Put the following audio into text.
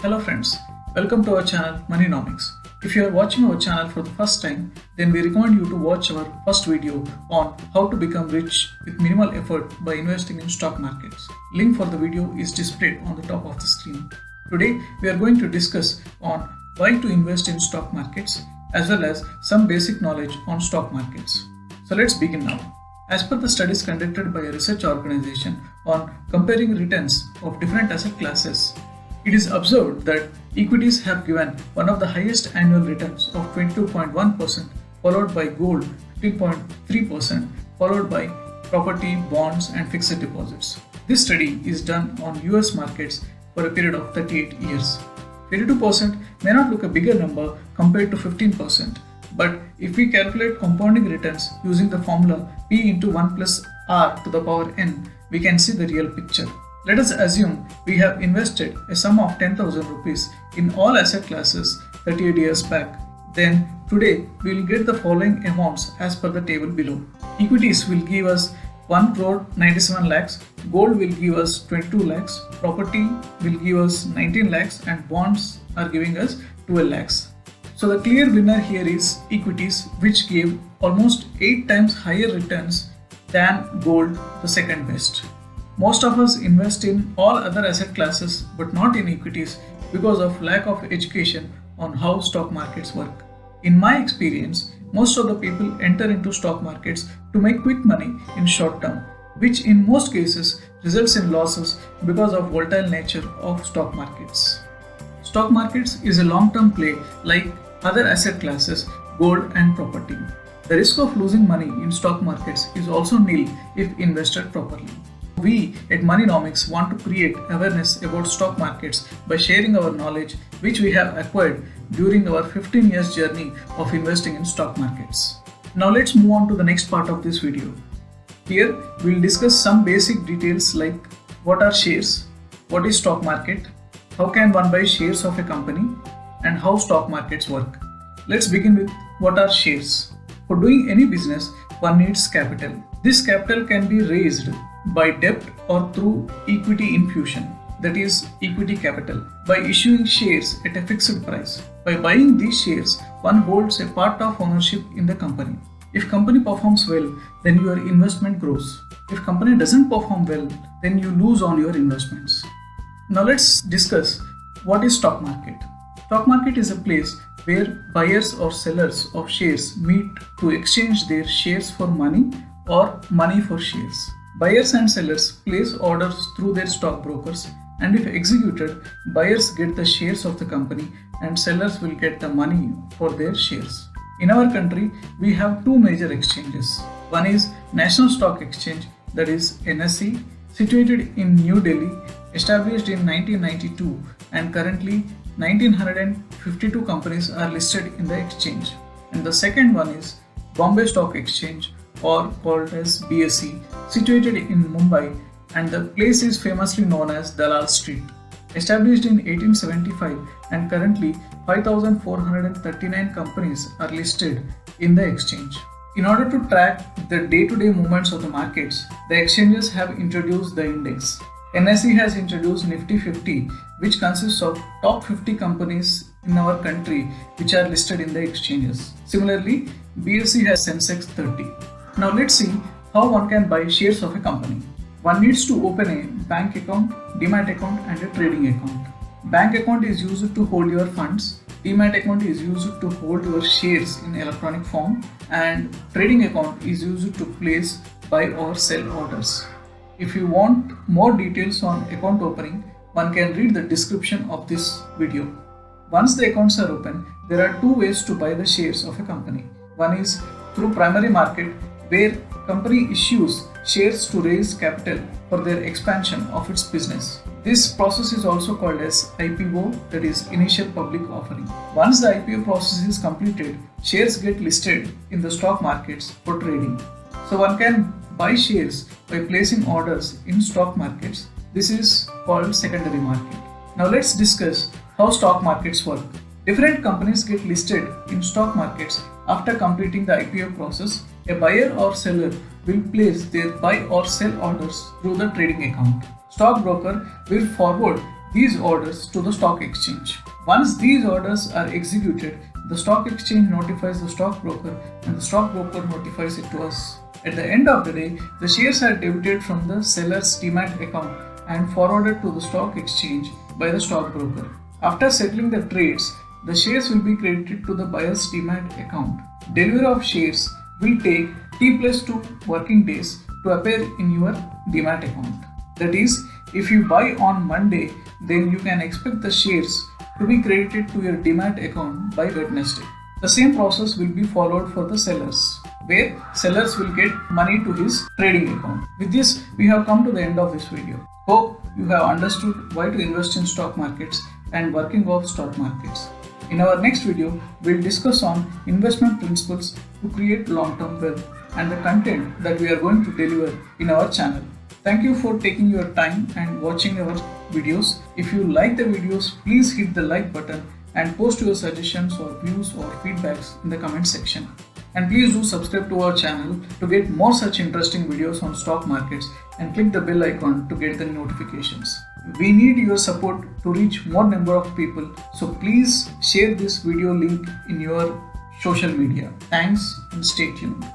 Hello friends, welcome to our channel Moneynomics. If you are watching our channel for the first time, then we recommend you to watch our first video on how to become rich with minimal effort by investing in stock markets. Link for the video is displayed on the top of the screen. Today we are going to discuss on why to invest in stock markets as well as some basic knowledge on stock markets. So let's begin now. As per the studies conducted by a research organization on comparing returns of different asset classes, it is observed that equities have given one of the highest annual returns of 22.1%, followed by gold 15.3%, followed by property, bonds and fixed deposits. This study is done on US markets for a period of 38 years. 22% may not look a bigger number compared to 15%, but if we calculate compounding returns using the formula P into 1 plus R to the power n, we can see the real picture. Let us assume we have invested a sum of 10,000 rupees in all asset classes 38 years back. Then today we will get the following amounts as per the table below. Equities will give us 1 crore 97 lakhs, gold will give us 22 lakhs, property will give us 19 lakhs and bonds are giving us 12 lakhs. So the clear winner here is equities, which gave almost 8 times higher returns than gold, the second best. Most of us invest in all other asset classes but not in equities because of lack of education on how stock markets work. In my experience, most of the people enter into stock markets to make quick money in short term, which in most cases results in losses because of volatile nature of stock markets. Stock markets is a long-term play like other asset classes, gold and property. The risk of losing money in stock markets is also nil if invested properly. We at Moneynomics want to create awareness about stock markets by sharing our knowledge which we have acquired during our 15 years journey of investing in stock markets. Now let's move on to the next part of this video. Here we will discuss some basic details like what are shares, what is stock market, how can one buy shares of a company, and how stock markets work. Let's begin with what are shares. For doing any business, one needs capital. This capital can be raised by debt or through equity infusion, that is equity capital, by issuing shares at a fixed price. By buying these shares, one holds a part of ownership in the company. If company performs well, then your investment grows. If company doesn't perform well, then you lose on your investments. Now let's discuss what is stock market. Stock market is a place where buyers or sellers of shares meet to exchange their shares for money or money for shares. Buyers and sellers place orders through their stockbrokers, and if executed, buyers get the shares of the company and sellers will get the money for their shares. In our country, we have two major exchanges. One is National Stock Exchange, that is NSE, situated in New Delhi, established in 1992, and currently 1952 companies are listed in the exchange. And the second one is Bombay Stock Exchange, or called as BSE, situated in Mumbai, and the place is famously known as Dalal Street. Established in 1875 and currently 5,439 companies are listed in the exchange. In order to track the day-to-day movements of the markets, the exchanges have introduced the index. NSE has introduced Nifty 50, which consists of top 50 companies in our country which are listed in the exchanges. Similarly, BSE has Sensex 30. Now let's see how one can buy shares of a company. One needs to open a bank account, demat account and a trading account. Bank account is used to hold your funds, demat account is used to hold your shares in electronic form, and trading account is used to place buy or sell orders. If you want more details on account opening, one can read the description of this video. Once the accounts are open, there are two ways to buy the shares of a company. One is through primary market, where company issues shares to raise capital for their expansion of its business. This process is also called as IPO, that is initial public offering. Once the IPO process is completed, shares get listed in the stock markets for trading. So one can buy shares by placing orders in stock markets. This is called secondary market. Now let's discuss how stock markets work. Different companies get listed in stock markets after completing the IPO process. A buyer or seller will place their buy or sell orders through the trading account. Stockbroker will forward these orders to the stock exchange. Once these orders are executed, the stock exchange notifies the stockbroker and the stockbroker notifies it to us. At the end of the day, the shares are debited from the seller's Demat account and forwarded to the stock exchange by the stockbroker. After settling the trades, the shares will be credited to the buyer's Demat account. Delivery of shares will take T+2 working days to appear in your Demat account. That is, if you buy on Monday, then you can expect the shares to be credited to your Demat account by Wednesday. The same process will be followed for the sellers, where sellers will get money to his trading account. With this, we have come to the end of this video. Hope you have understood why to invest in stock markets and working of stock markets. In our next video, we'll discuss on investment principles to create long-term wealth and the content that we are going to deliver in our channel. Thank you for taking your time and watching our videos. If you like the videos, please hit the like button and post your suggestions or views or feedbacks in the comment section. And please do subscribe to our channel to get more such interesting videos on stock markets and click the bell icon to get the notifications. We need your support to reach more number of people, so please share this video link in your social media. Thanks and stay tuned.